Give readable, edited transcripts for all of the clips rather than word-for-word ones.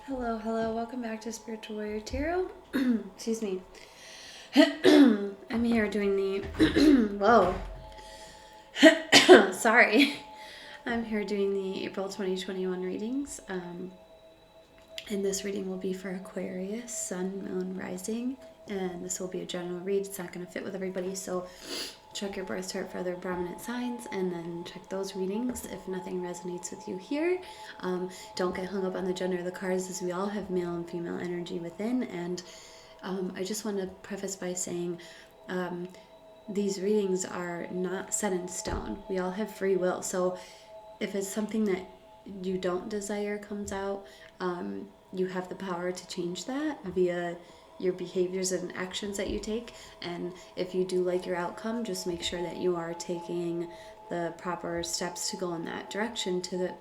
Hello, welcome back to Spiritual Warrior Tarot. Excuse me. I'm here doing the, whoa, sorry. I'm here doing the April 2021 readings. And this reading will be for Aquarius, Sun, Moon, Rising. And this will be a general read. It's not going to fit with everybody, so check your birth chart for other prominent signs and then check those readings if nothing resonates with you here. Don't get hung up on the gender of the cards, as we all have male and female energy within. And I just want to preface by saying these readings are not set in stone. We all have free will, so if it's something that you don't desire comes out, you have the power to change that via your behaviors and actions that you take. And if you do like your outcome, just make sure that you are taking the proper steps to go in that direction to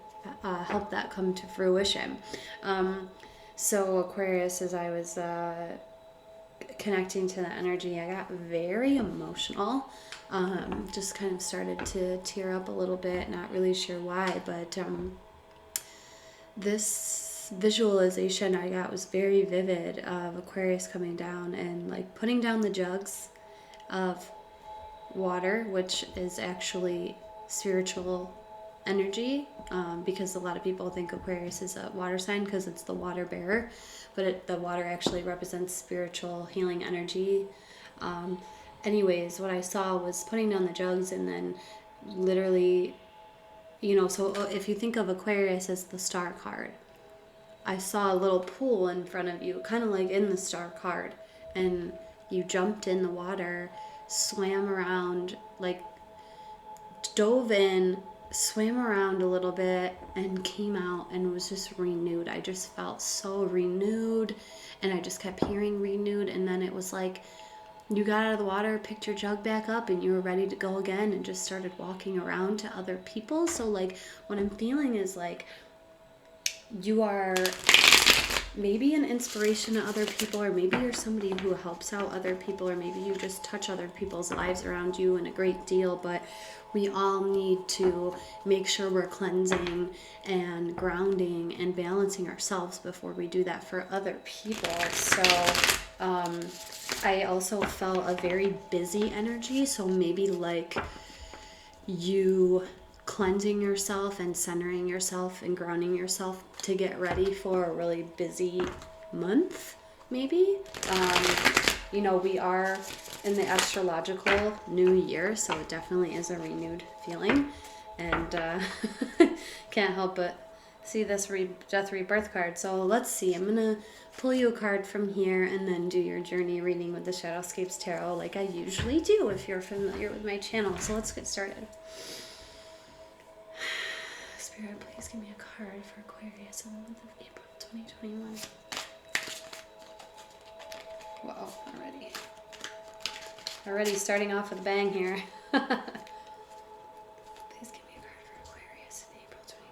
help that come to fruition. So Aquarius, as I was connecting to the energy, I got very emotional. Just kind of started to tear up a little bit, not really sure why, but this visualization I got was very vivid of Aquarius coming down and like putting down the jugs of water, which is actually spiritual energy, because a lot of people think Aquarius is a water sign because it's the water bearer, but the water actually represents spiritual healing energy. Anyways, what I saw was putting down the jugs and then literally, so if you think of Aquarius as the star card, I saw a little pool in front of you, kind of like in the star card, and you jumped in the water, swam around, like dove in, swam around a little bit, and came out and was just renewed. I just felt so renewed, and I just kept hearing renewed, and then it was like you got out of the water, picked your jug back up, and you were ready to go again and just started walking around to other people. So like what I'm feeling is like you are maybe an inspiration to other people, or maybe you're somebody who helps out other people, or maybe you just touch other people's lives around you in a great deal. But we all need to make sure we're cleansing and grounding and balancing ourselves before we do that for other people. So I also felt a very busy energy, so maybe like you cleansing yourself and centering yourself and grounding yourself to get ready for a really busy month, maybe. We are in the astrological new year, so it definitely is a renewed feeling. And can't help but see this death rebirth card. So let's see, I'm gonna pull you a card from here and then do your journey reading with the Shadowscapes Tarot like I usually do if you're familiar with my channel. So let's get started. Spirit, please give me a card for Aquarius in the month of April 2021. Whoa, already starting off with a bang here. Please give me a card for Aquarius in April 2021.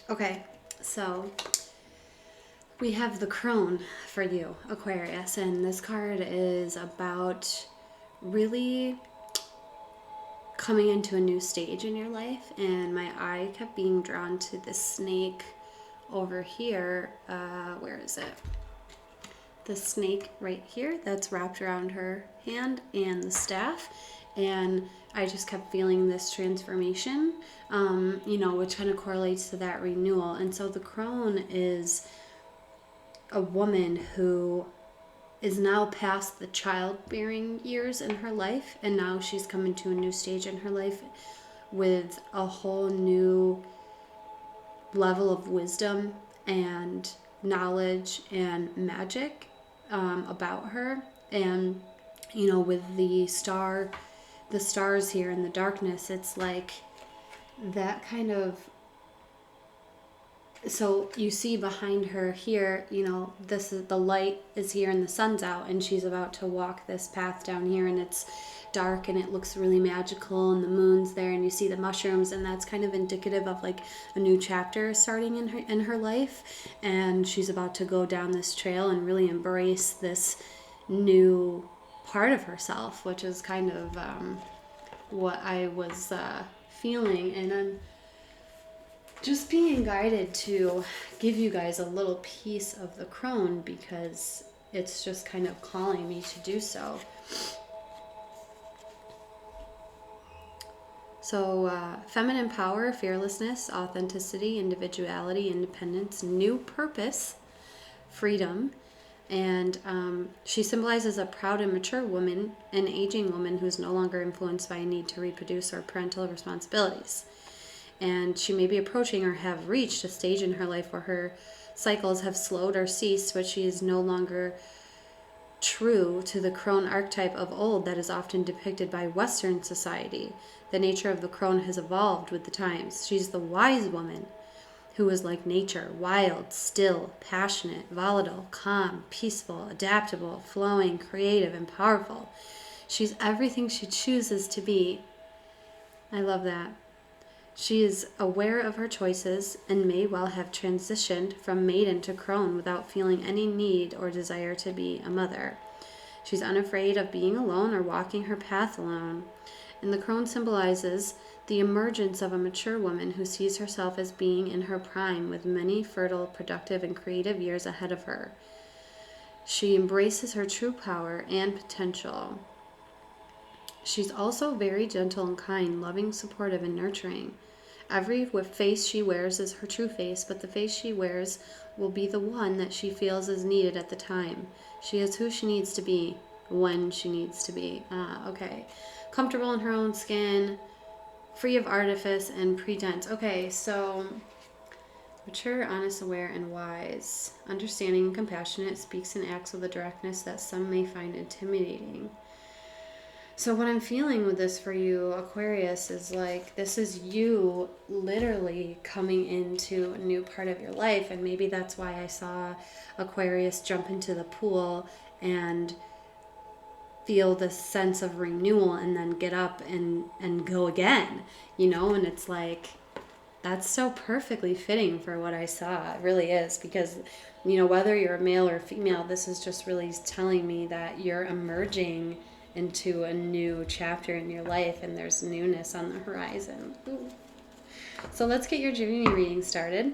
Okay, so we have the crone for you, Aquarius, and this card is about really coming into a new stage in your life. And my eye kept being drawn to this snake over here. Where is it? The snake right here that's wrapped around her hand, and the staff. And I just kept feeling this transformation, which kind of correlates to that renewal. And so the crone is a woman who is now past the childbearing years in her life, and now she's coming to a new stage in her life with a whole new level of wisdom and knowledge and magic about her. And, you know, with the stars here in the darkness, it's like that kind of, so you see behind her here, you know, this is, the light is here and the sun's out, and she's about to walk this path down here, and it's dark and it looks really magical, and the moon's there, and you see the mushrooms, and that's kind of indicative of like a new chapter starting in her life, and she's about to go down this trail and really embrace this new part of herself, which is kind of what I was feeling. And I'm just being guided to give you guys a little piece of the crone because it's just kind of calling me to do so. So feminine power, fearlessness, authenticity, individuality, independence, new purpose, freedom. And she symbolizes a proud and mature woman, an aging woman who's no longer influenced by a need to reproduce or parental responsibilities. And she may be approaching or have reached a stage in her life where her cycles have slowed or ceased, but she is no longer true to the crone archetype of old that is often depicted by Western society. The nature of the crone has evolved with the times. She's the wise woman who is like nature, wild, still, passionate, volatile, calm, peaceful, adaptable, flowing, creative, and powerful. She's everything she chooses to be. I love that. She is aware of her choices and may well have transitioned from maiden to crone without feeling any need or desire to be a mother. She's unafraid of being alone or walking her path alone. And the crone symbolizes the emergence of a mature woman who sees herself as being in her prime with many fertile, productive, and creative years ahead of her. She embraces her true power and potential. She's also very gentle and kind, loving, supportive, and nurturing. Every face she wears is her true face, but the face she wears will be the one that she feels is needed at the time. She is who she needs to be when she needs to be. Okay. Comfortable in her own skin, free of artifice and pretense. Okay, so mature, honest, aware, and wise. Understanding and compassionate, speaks and acts with a directness that some may find intimidating. So what I'm feeling with this for you, Aquarius, is like this is you literally coming into a new part of your life. And maybe that's why I saw Aquarius jump into the pool and feel this sense of renewal and then get up and go again, you know? And it's like, that's so perfectly fitting for what I saw. It really is, because, you know, whether you're a male or female, this is just really telling me that you're emerging into a new chapter in your life and there's newness on the horizon. Ooh. So let's get your journey reading started,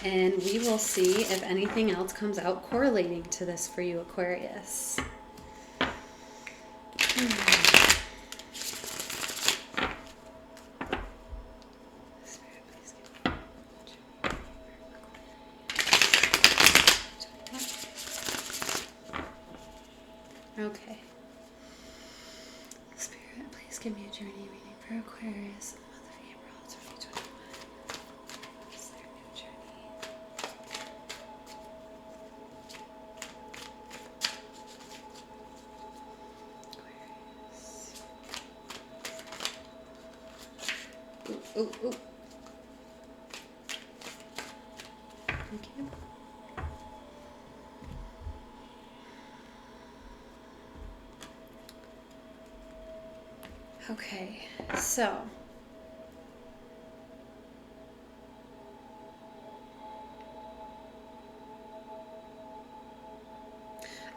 and we will see if anything else comes out correlating to this for you, Aquarius. Okay. Spirit, please give me a journey reading for Aquarius in the month of April 2021. What's their new journey? Aquarius. Ooh. Thank you.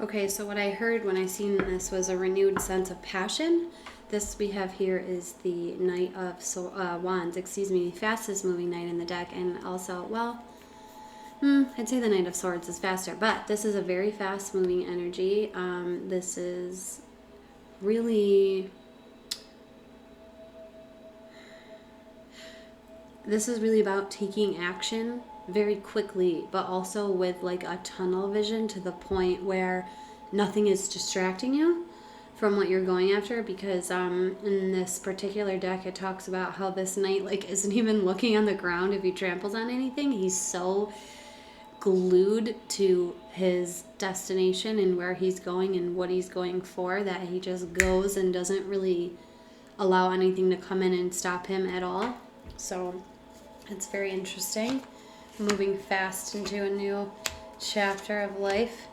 Okay, so what I heard when I seen this was a renewed sense of passion. This we have here is the Knight of Wands, fastest moving knight in the deck, and also, well, I'd say the Knight of Swords is faster, but this is a very fast moving energy. This is really about taking action very quickly, but also with like a tunnel vision to the point where nothing is distracting you from what you're going after, because in this particular deck it talks about how this knight like isn't even looking on the ground if he tramples on anything. He's so glued to his destination and where he's going and what he's going for that he just goes and doesn't really allow anything to come in and stop him at all. So it's very interesting, moving fast into a new chapter of life.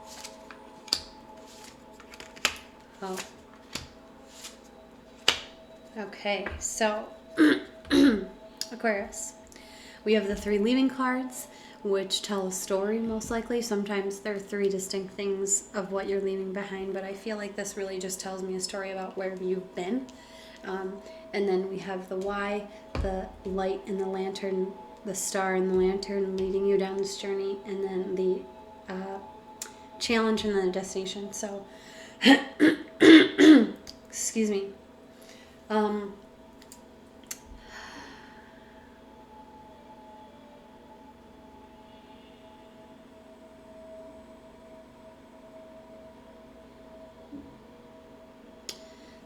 Oh. Okay, so Aquarius. We have the 3 leaving cards, which tell a story most likely. Sometimes there are 3 distinct things of what you're leaving behind, but I feel like this really just tells me a story about where you've been. And then we have the why, the light and the lantern, the star and the lantern leading you down this journey, and then the challenge and then the destination. So, excuse me.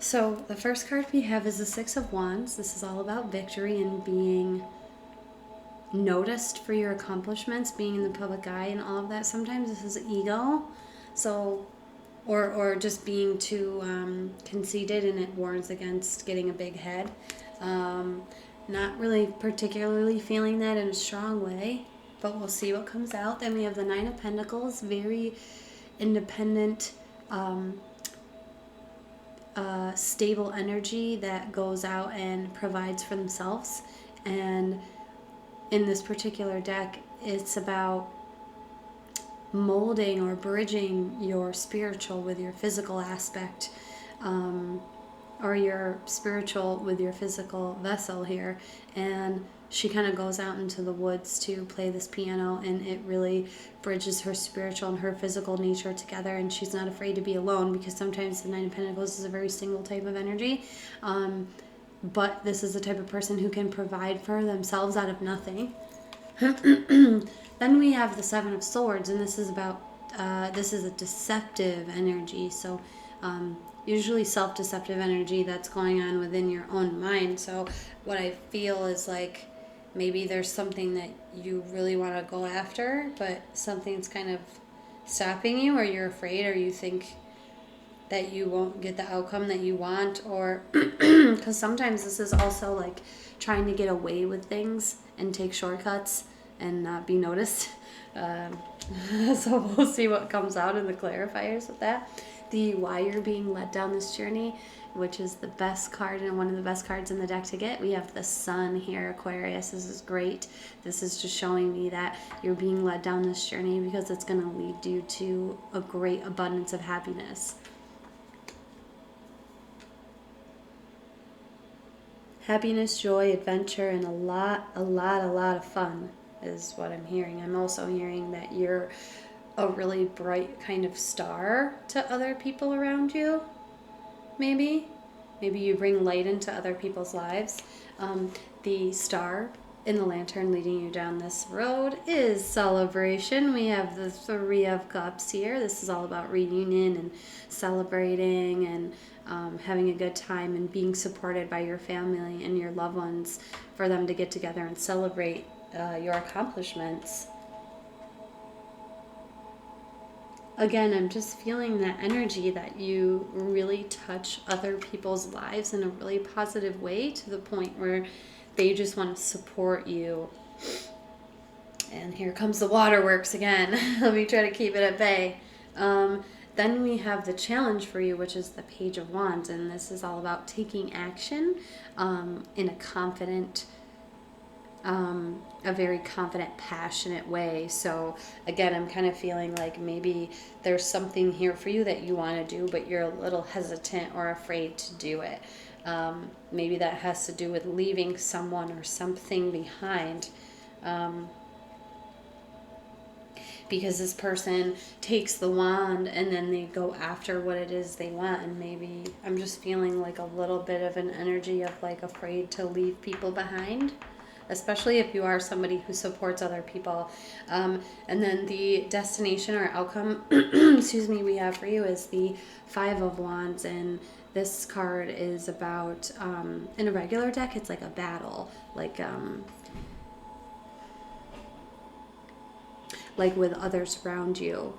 So the first card we have is the 6 of Wands. This is all about victory and being noticed for your accomplishments, being in the public eye and all of that. Sometimes this is ego, so or just being too conceited, and it warns against getting a big head. Not really particularly feeling that in a strong way, but we'll see what comes out. Then we have the 9 of Pentacles, very independent, stable energy that goes out and provides for themselves. And in this particular deck, it's about molding or bridging your spiritual with your physical aspect, or your spiritual with your physical vessel here. And she kind of goes out into the woods to play this piano, and it really bridges her spiritual and her physical nature together, and she's not afraid to be alone, because sometimes the 9 of Pentacles is a very single type of energy, but this is the type of person who can provide for themselves out of nothing. Then we have the 7 of Swords, and this is about this is a deceptive energy, so usually self-deceptive energy that's going on within your own mind. So what I feel is like maybe there's something that you really want to go after, but something's kind of stopping you, or you're afraid, or you think that you won't get the outcome that you want, or because sometimes this is also like trying to get away with things and take shortcuts and not be noticed. So we'll see what comes out in the clarifiers with that. The why you're being led down this journey, which is the best card and one of the best cards in the deck to get. We have the Sun here, Aquarius. This is great. This is just showing me that you're being led down this journey because it's going to lead you to a great abundance of happiness. Happiness, joy, adventure, and a lot of fun is what I'm hearing. I'm also hearing that you're a really bright kind of star to other people around you. Maybe you bring light into other people's lives. The star in the lantern leading you down this road is celebration. We have the 3 of Cups here. This is all about reunion and celebrating and having a good time and being supported by your family and your loved ones for them to get together and celebrate your accomplishments. Again, I'm just feeling that energy that you really touch other people's lives in a really positive way, to the point where they just want to support you. And here comes the waterworks again. Let me try to keep it at bay. Then we have the challenge for you, which is the Page of Wands. And this is all about taking action in a confident, a very confident, passionate way. So again, I'm kind of feeling like maybe there's something here for you that you want to do, but you're a little hesitant or afraid to do it. Maybe that has to do with leaving someone or something behind. Because this person takes the wand and then they go after what it is they want. And maybe I'm just feeling like a little bit of an energy of like afraid to leave people behind. especially if you are somebody who supports other people. And then the destination or outcome, excuse me, we have for you is the Five of Wands. And this card is about, in a regular deck, it's like a battle, like with others around you.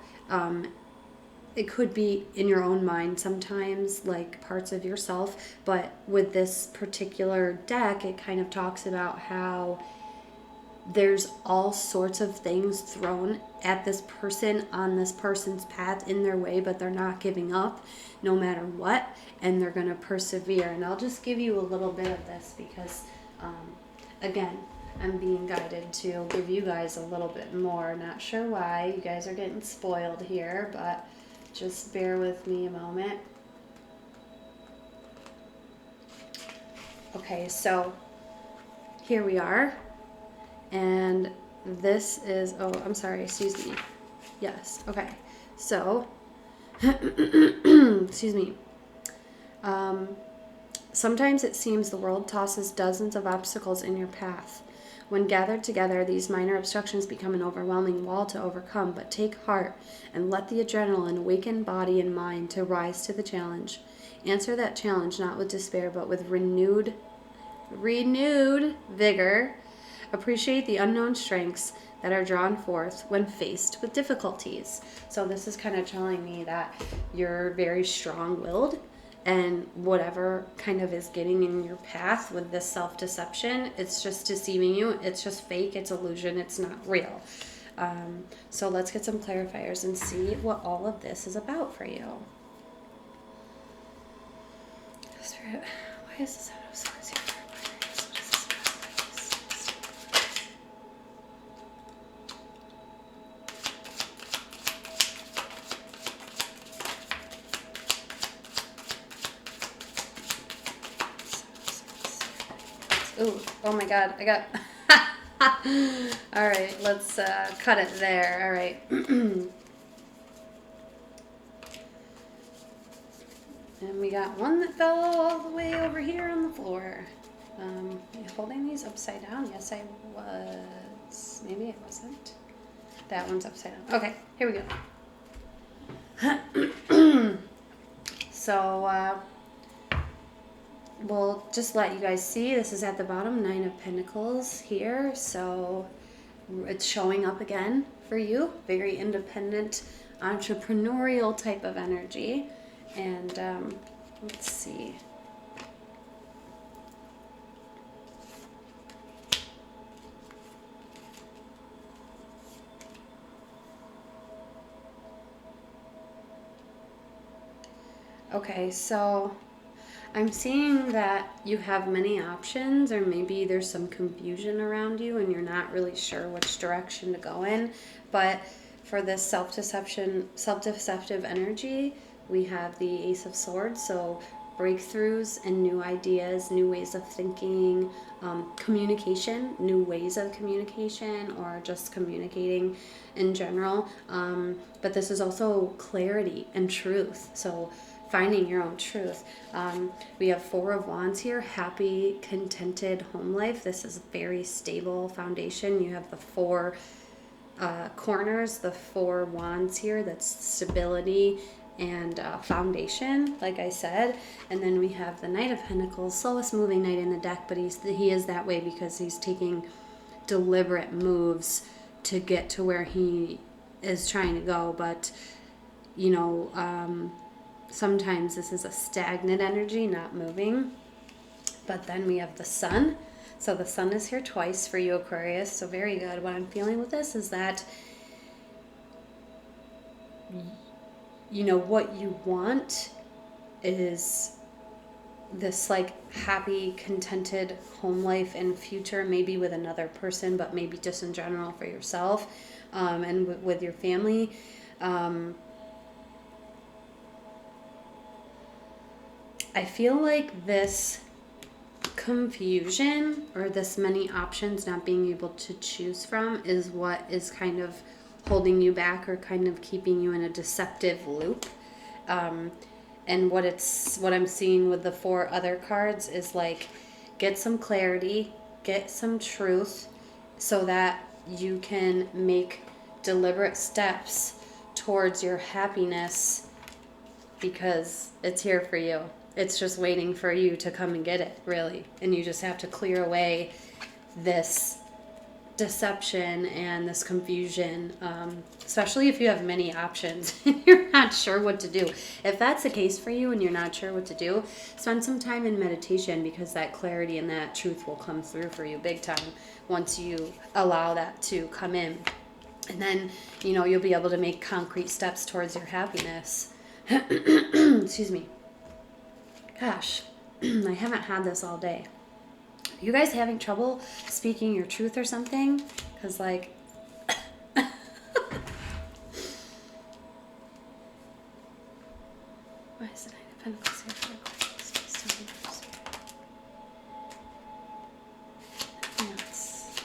It could be in your own mind sometimes, like parts of yourself, but with this particular deck, it kind of talks about how there's all sorts of things thrown at this person on this person's path in their way, but they're not giving up no matter what, and they're going to persevere. And I'll just give you a little bit of this because, again, I'm being guided to give you guys a little bit more. Not sure why. You guys are getting spoiled here, but just bear with me a moment. Okay, so here we are. And this is, oh, I'm sorry, excuse me. Yes, okay. So, excuse me. Sometimes it seems the world tosses dozens of obstacles in your path. When gathered together, these minor obstructions become an overwhelming wall to overcome, but take heart and let the adrenaline awaken body and mind to rise to the challenge. Answer that challenge not with despair, but with renewed vigor. Appreciate the unknown strengths that are drawn forth when faced with difficulties. So this is kind of telling me that you're very strong-willed, and whatever kind of is getting in your path with this self-deception, it's just deceiving you. It's just fake. It's illusion. It's not real. So let's get some clarifiers and see what all of this is about for you. Spirit, why is this out of sorts here? Ooh, oh my God, I got, all right, let's cut it there, all right. And we got one that fell all the way over here on the floor. Am I holding these upside down? Yes, I was. Maybe I wasn't. That one's upside down. Okay, here we go. So, we'll just let you guys see. This is at the bottom, Nine of Pentacles here. So it's showing up again for you. Very independent, entrepreneurial type of energy. And let's see. Okay, so I'm seeing that you have many options, or maybe there's some confusion around you and you're not really sure which direction to go in. But for this self-deceptive energy, we have the Ace of Swords, so breakthroughs and new ideas, new ways of thinking, communication, new ways of communication, or just communicating in general. But this is also clarity and truth. So finding your own truth. We have Four of Wands here, happy, contented home life. This is a very stable foundation. You have the four corners, the Four Wands here, that's stability and foundation, like I said. And then we have the Knight of Pentacles, slowest moving knight in the deck, but he is that way because he's taking deliberate moves to get to where he is trying to go. But, you know, sometimes this is a stagnant energy, not moving. But then we have the Sun. So the Sun is here twice for you, Aquarius. So very good. What I'm feeling with this is that, you know, what you want is this like happy, contented home life and future, maybe with another person, but maybe just in general for yourself, and with your family. I feel like this confusion, or this many options not being able to choose from, is what is kind of holding you back, or kind of keeping you in a deceptive loop. And what I'm seeing with the four other cards is like, get some clarity, get some truth so that you can make deliberate steps towards your happiness, because it's here for you. It's just waiting for you to come and get it, really. And you just have to clear away this deception and this confusion, especially if you have many options and you're not sure what to do. If that's the case for you and you're not sure what to do, spend some time in meditation, because that clarity and that truth will come through for you big time once you allow that to come in. And then, you know, you'll be able to make concrete steps towards your happiness. Excuse me. Gosh, I haven't had this all day. You guys having trouble speaking your truth or something? Because, like, why is the Nine of Pentacles here for Aquarius? Please tell me your spirit. Yes.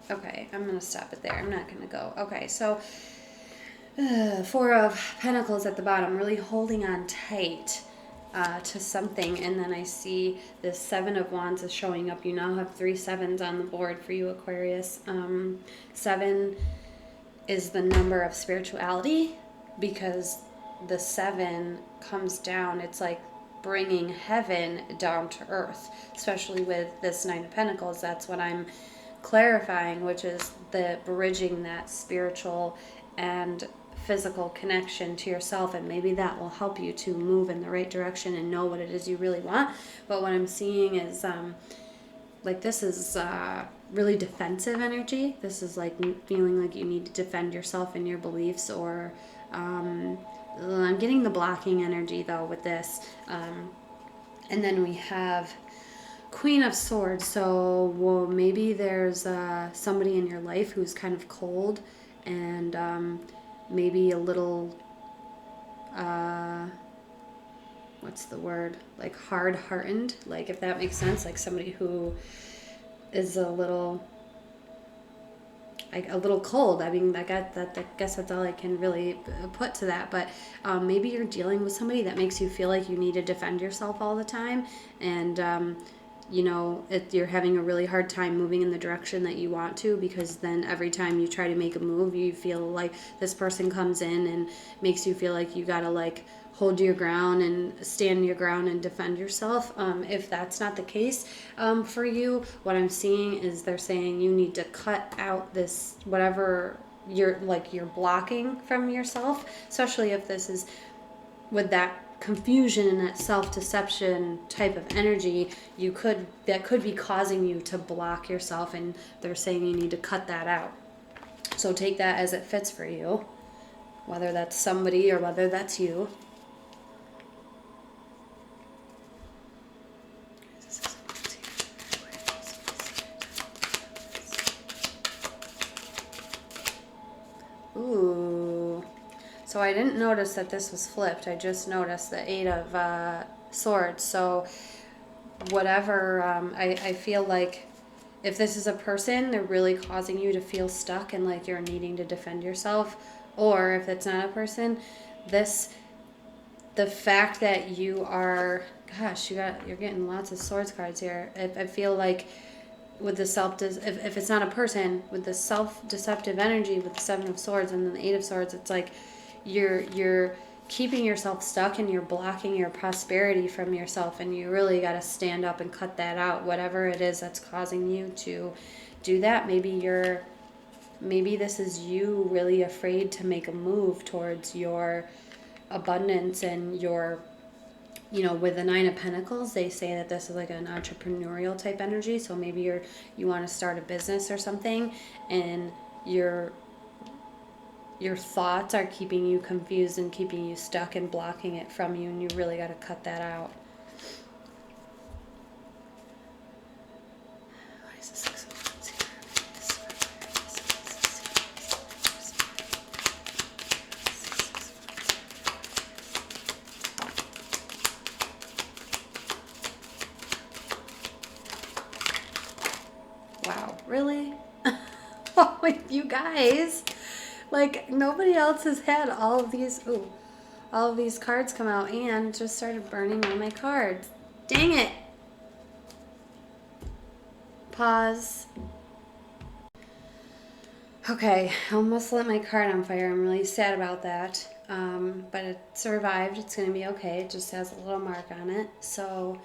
Okay, I'm going to stop it there. I'm not going to go. Okay, so Four of Pentacles at the bottom, really holding on tight to something. And then I see this Seven of Wands is showing up. You now have 3 sevens on the board for you, Aquarius. 7 is the number of spirituality, because the 7 comes down. It's like bringing heaven down to earth, especially with this Nine of Pentacles. That's what I'm clarifying, which is the bridging that spiritual and physical connection to yourself, and maybe that will help you to move in the right direction and know what it is you really want. But what I'm seeing is like this is really defensive energy. This is like feeling like you need to defend yourself and your beliefs, or I'm getting the blocking energy though with this. And then we have Queen of Swords. So well, maybe there's somebody in your life who's kind of cold and maybe a little, what's the word? Like hard-hearted, like, if that makes sense. Like somebody who is a little cold. I mean, I guess that's all I can really put to that. But maybe you're dealing with somebody that makes you feel like you need to defend yourself all the time, and you know, you're having a really hard time moving in the direction that you want to, because then every time you try to make a move, you feel like this person comes in and makes you feel like you gotta like hold your ground and stand your ground and defend yourself. If that's not the case for you, what I'm seeing is they're saying you need to cut out this whatever you're blocking from yourself, especially if this is with that confusion and that self-deception type of energy. That could be causing you to block yourself, and they're saying you need to cut that out. So take that as it fits for you, whether that's somebody or whether that's you. Ooh. So I didn't notice that this was flipped. I just noticed the 8 of Swords. So whatever, I feel like if this is a person, they're really causing you to feel stuck and like you're needing to defend yourself. Or if it's not a person, the fact that you are, gosh, you're getting lots of Swords cards here. I feel like with the if it's not a person, with the self-deceptive energy with the 7 of Swords and then the 8 of Swords, it's like you're keeping yourself stuck and you're blocking your prosperity from yourself, and you really got to stand up and cut that out, whatever it is that's causing you to do that. Maybe this is you really afraid to make a move towards your abundance and your, you know, with the 9 of Pentacles, they say that this is like an entrepreneurial type energy. So maybe you want to start a business or something, and your thoughts are keeping you confused and keeping you stuck and blocking it from you, and you really got to cut that out. Why is the 6 of Wands here? Wow, really? Oh, you guys. Like, nobody else has had all of these. Ooh. all of these cards come out and just started burning all my cards. Dang it. Pause. Okay, I almost lit my card on fire. I'm really sad about that. But it survived. It's going to be okay. It just has a little mark on it. So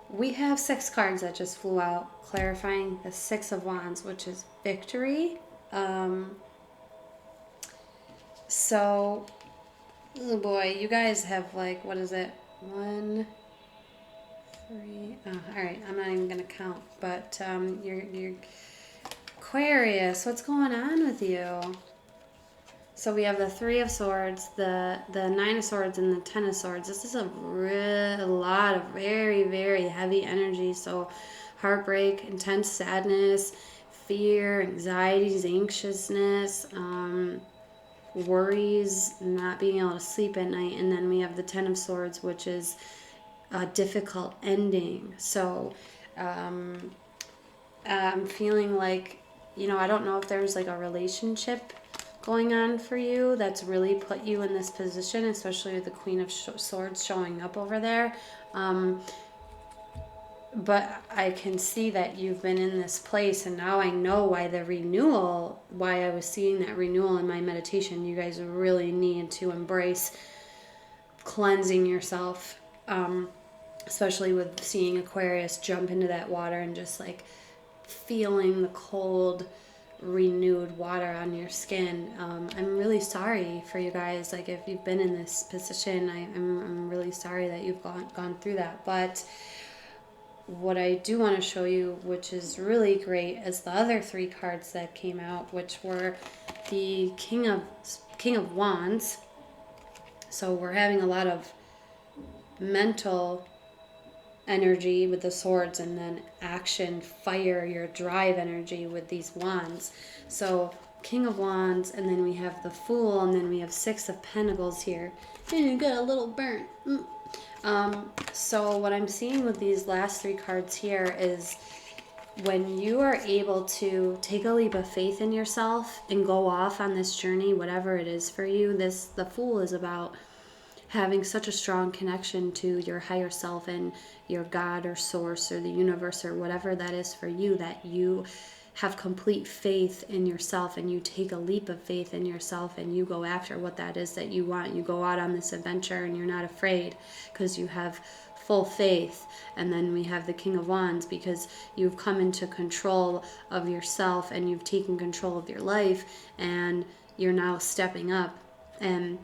we have 6 cards that just flew out, clarifying the 6 of Wands, which is victory. So, oh boy, you guys have like, what is it? 1, 3. Oh, all right, I'm not even going to count. But you're Aquarius, what's going on with you? So we have the 3 of Swords, the 9 of Swords, and the 10 of Swords. This is a lot of very, very heavy energy. So heartbreak, intense sadness, fear, anxieties, anxiousness, worries, not being able to sleep at night. And then we have the 10 of Swords, which is a difficult ending. So I'm feeling like, I don't know if there's like a relationship going on for you that's really put you in this position, especially with the Queen of Swords showing up over there. But I can see that you've been in this place, and now I know why I was seeing that renewal in my meditation. You guys really need to embrace cleansing yourself, especially with seeing Aquarius jump into that water and just like feeling the cold, renewed water on your skin. I'm really sorry for you guys. Like, if you've been in this position, I'm really sorry that you've gone through that. But what I do want to show you, which is really great, is the other 3 cards that came out, which were the King of Wands. So we're having a lot of mental energy with the swords, and then action, fire, your drive energy with these wands. So King of Wands, and then we have the Fool, and then we have 6 of Pentacles here. And you got a little burnt. So what I'm seeing with these last 3 cards here is when you are able to take a leap of faith in yourself and go off on this journey, whatever it is for you. The Fool is about having such a strong connection to your higher self and your God or source or the universe or whatever that is for you, that you have complete faith in yourself and you take a leap of faith in yourself and you go after what that is that you want. You go out on this adventure and you're not afraid because you have full faith. And then we have the King of Wands because you've come into control of yourself and you've taken control of your life and you're now stepping up, and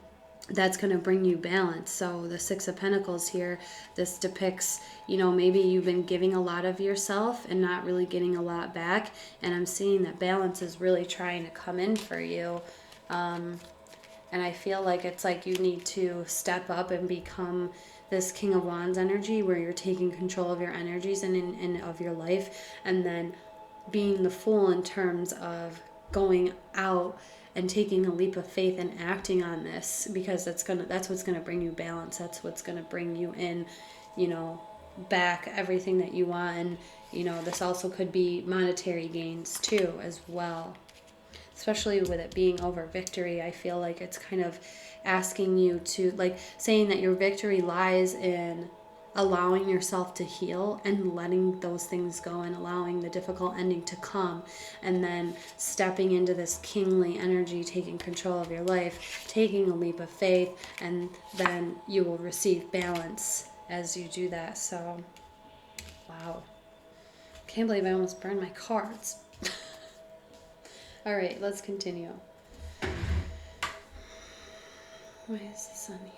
that's going to bring you balance. So the 6 of Pentacles here, this depicts, maybe you've been giving a lot of yourself and not really getting a lot back. And I'm seeing that balance is really trying to come in for you. And I feel like it's like you need to step up and become this King of Wands energy where you're taking control of your energies and of your life. And then being the Fool in terms of going out and taking a leap of faith and acting on this, because that's what's gonna bring you balance. That's what's gonna bring you in, back everything that you want. And this also could be monetary gains too as well, especially with it being over victory. I feel like it's kind of asking you to, like, saying that your victory lies in allowing yourself to heal and letting those things go and allowing the difficult ending to come, and then stepping into this kingly energy, taking control of your life, taking a leap of faith, and then you will receive balance as you do that. So, wow. Can't believe I almost burned my cards. All right, let's continue. Why is this on here?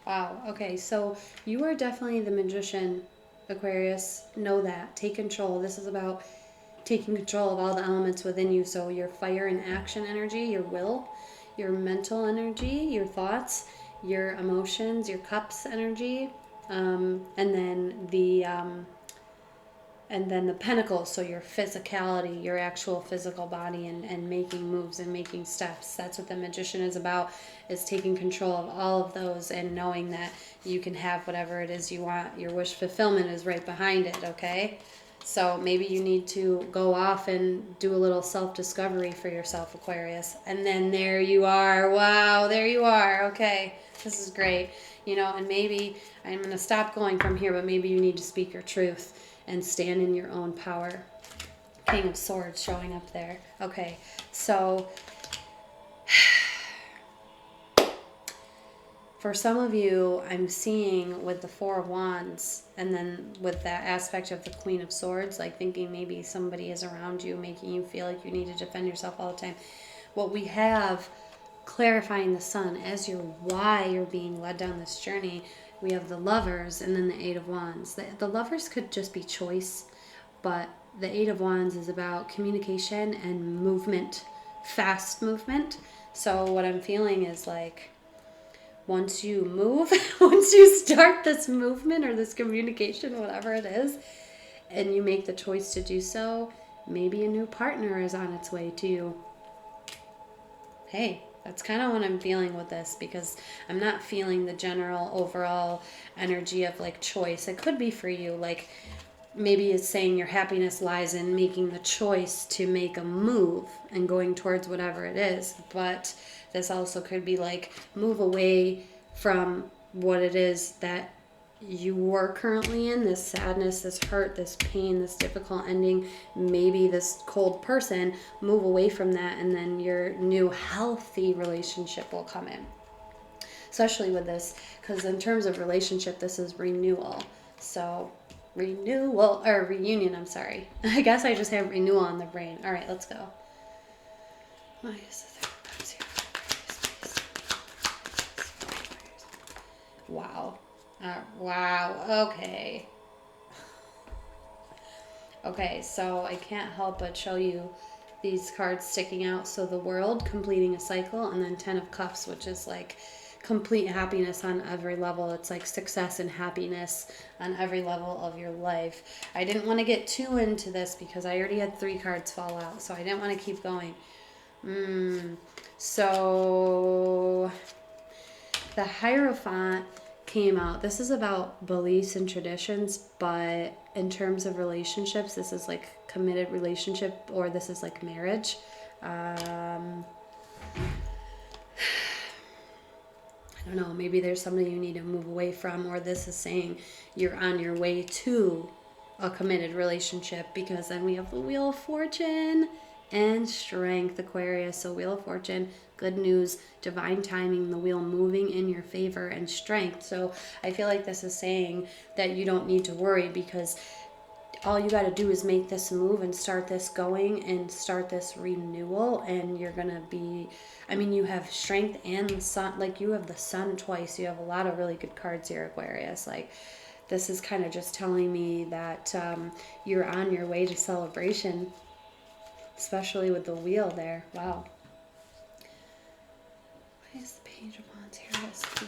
Wow, okay, so you are definitely the magician, Aquarius. Know that. Take control. This is about taking control of all the elements within you. So your fire and action energy, your will, your mental energy, your thoughts, your emotions, your cups energy, and then the And then the Pentacles, so your physicality, your actual physical body, and making moves and making steps. That's what the Magician is about, is taking control of all of those and knowing that you can have whatever it is you want. Your wish fulfillment is right behind it, okay? So maybe you need to go off and do a little self-discovery for yourself, Aquarius. And then there you are. Wow, there you are. Okay, this is great. You know, and maybe I'm going to stop going from here, but maybe you need to speak your truth and stand in your own power. King of Swords showing up there. Okay, so for some of you, I'm seeing with the Four of Wands, and then with that aspect of the Queen of Swords, like thinking maybe somebody is around you, making you feel like you need to defend yourself all the time. What we have clarifying the Sun as your why you're being led down this journey, we have the Lovers and then the Eight of Wands. The Lovers could just be choice, but the Eight of Wands is about communication and movement, fast movement. So what I'm feeling is like, once you move, once you start this movement or this communication, whatever it is, and you make the choice to do so, maybe a new partner is on its way to you. Hey, that's kind of what I'm feeling with this, because I'm not feeling the general overall energy of like choice. It could be for you, like maybe it's saying your happiness lies in making the choice to make a move and going towards whatever it is. But this also could be like move away from what it is that you were currently in, this sadness, this hurt, this pain, this difficult ending, maybe this cold person, move away from that, and then your new healthy relationship will come in. Especially with this, because in terms of relationship, this is renewal. So renewal, or reunion, I'm sorry. I guess I just have renewal on the brain. All right, let's go. Wow. Wow. Okay. Okay, so I can't help but show you these cards sticking out. So the World, completing a cycle, and then Ten of Cups, which is like complete happiness on every level. It's like success and happiness on every level of your life. I didn't want to get too into this because I already had 3 cards fall out, so I didn't want to keep going. So the Hierophant came out. This is about beliefs and traditions, but in terms of relationships, this is like committed relationship, or this is like marriage. I don't know, maybe there's somebody you need to move away from, or this is saying you're on your way to a committed relationship, because then we have the Wheel of Fortune and Strength, Aquarius. So Wheel of Fortune, good news, divine timing, the wheel moving in your favor, and Strength. So I feel like this is saying that you don't need to worry, because all you got to do is make this move and start this going and start this renewal, and you're going to be, I mean, you have Strength and the Sun, like you have the Sun twice. You have a lot of really good cards here, Aquarius. Like this is kind of just telling me that you're on your way to celebration, especially with the wheel there. Wow. Why is the Page of Wands here? Let's see.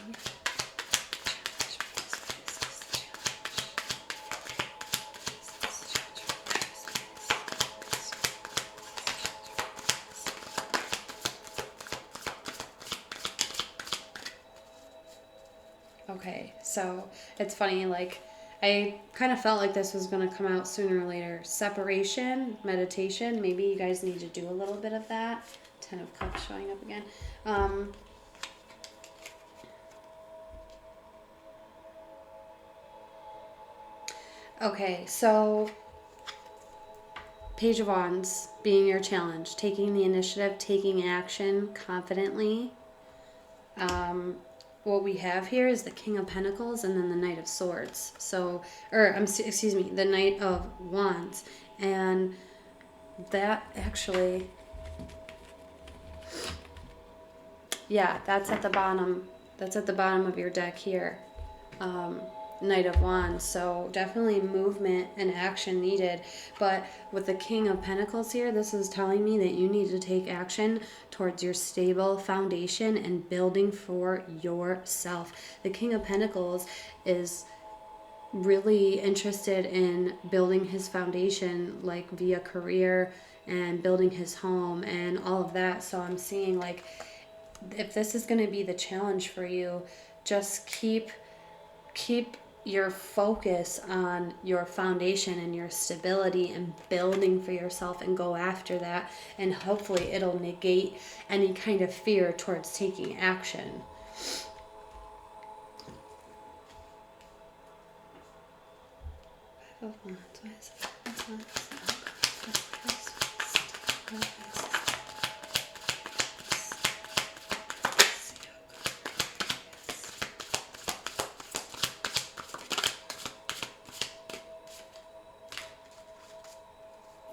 Okay, so it's funny, like I kind of felt like this was going to come out sooner or later. Separation, meditation, maybe you guys need to do a little bit of that. Ten of Cups showing up again. Okay, so Page of Wands being your challenge, taking the initiative, taking action confidently. What we have here is the King of Pentacles and then the Knight of Swords. So, excuse me, the Knight of Wands. And that actually, yeah, that's at the bottom. That's at the bottom of your deck here. Knight of Wands. So definitely movement and action needed. But with the King of Pentacles here, this is telling me that you need to take action towards your stable foundation and building for yourself. The King of Pentacles is really interested in building his foundation, like via career and building his home and all of that. So I'm seeing like, if this is going to be the challenge for you, just keep your focus on your foundation and your stability and building for yourself, and go after that, and hopefully it'll negate any kind of fear towards taking action.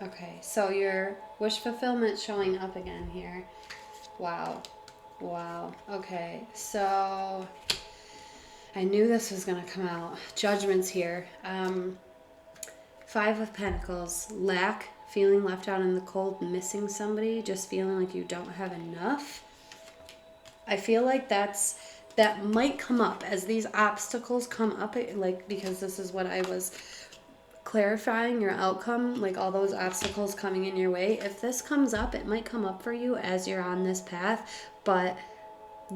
Okay, so your wish fulfillment showing up again here. Wow. Wow. Okay, so I knew this was going to come out. Judgment's here. 5 of Pentacles. Lack, feeling left out in the cold, missing somebody, just feeling like you don't have enough. I feel like that might come up as these obstacles come up, like, because this is what I was clarifying, your outcome, like all those obstacles coming in your way. If this comes up, it might come up for you as you're on this path, but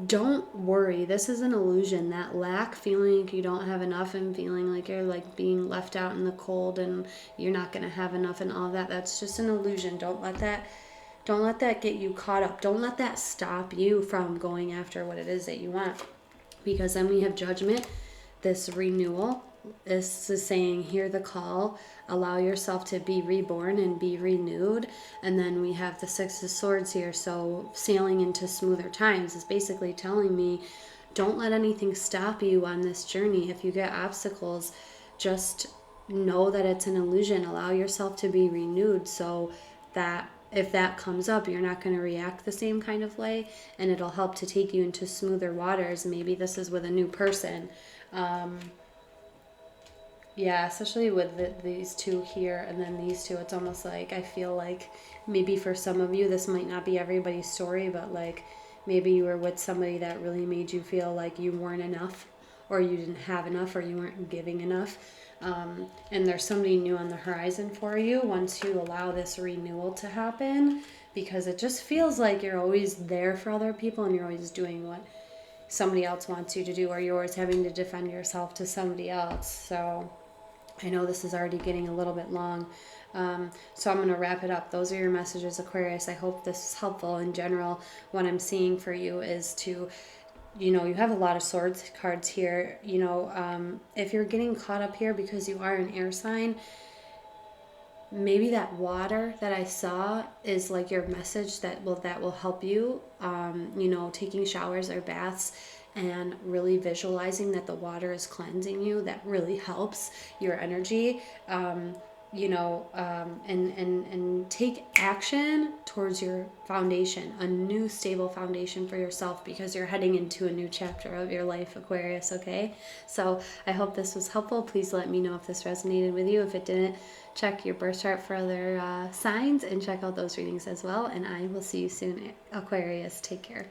don't worry. This is an illusion. That lack, feeling like you don't have enough and feeling like you're like being left out in the cold and you're not going to have enough and all that, that's just an illusion. Don't let that get you caught up. Don't let that stop you from going after what it is that you want. Because then we have Judgment, this renewal. This is saying, hear the call, allow yourself to be reborn and be renewed. And then we have the 6 of Swords here, so sailing into smoother times is basically telling me, don't let anything stop you on this journey. If you get obstacles, just know that it's an illusion. Allow yourself to be renewed, so that if that comes up, you're not going to react the same kind of way, and it'll help to take you into smoother waters. Maybe this is with a new person. Yeah, especially with these 2 here and then these 2, it's almost like, I feel like maybe for some of you, this might not be everybody's story, but like maybe you were with somebody that really made you feel like you weren't enough, or you didn't have enough, or you weren't giving enough. And there's somebody new on the horizon for you once you allow this renewal to happen, because it just feels like you're always there for other people and you're always doing what somebody else wants you to do, or you're always having to defend yourself to somebody else. So I know this is already getting a little bit long, so I'm going to wrap it up. Those are your messages, Aquarius. I hope this is helpful. In general, what I'm seeing for you is to, you have a lot of Swords cards here. If you're getting caught up here because you are an air sign, maybe that water that I saw is like your message that will help you, taking showers or baths and really visualizing that the water is cleansing you. That really helps your energy, and take action towards your foundation, a new stable foundation for yourself, because you're heading into a new chapter of your life, Aquarius, okay? So I hope this was helpful. Please let me know if this resonated with you. If it didn't, check your birth chart for other signs and check out those readings as well. And I will see you soon, Aquarius. Take care.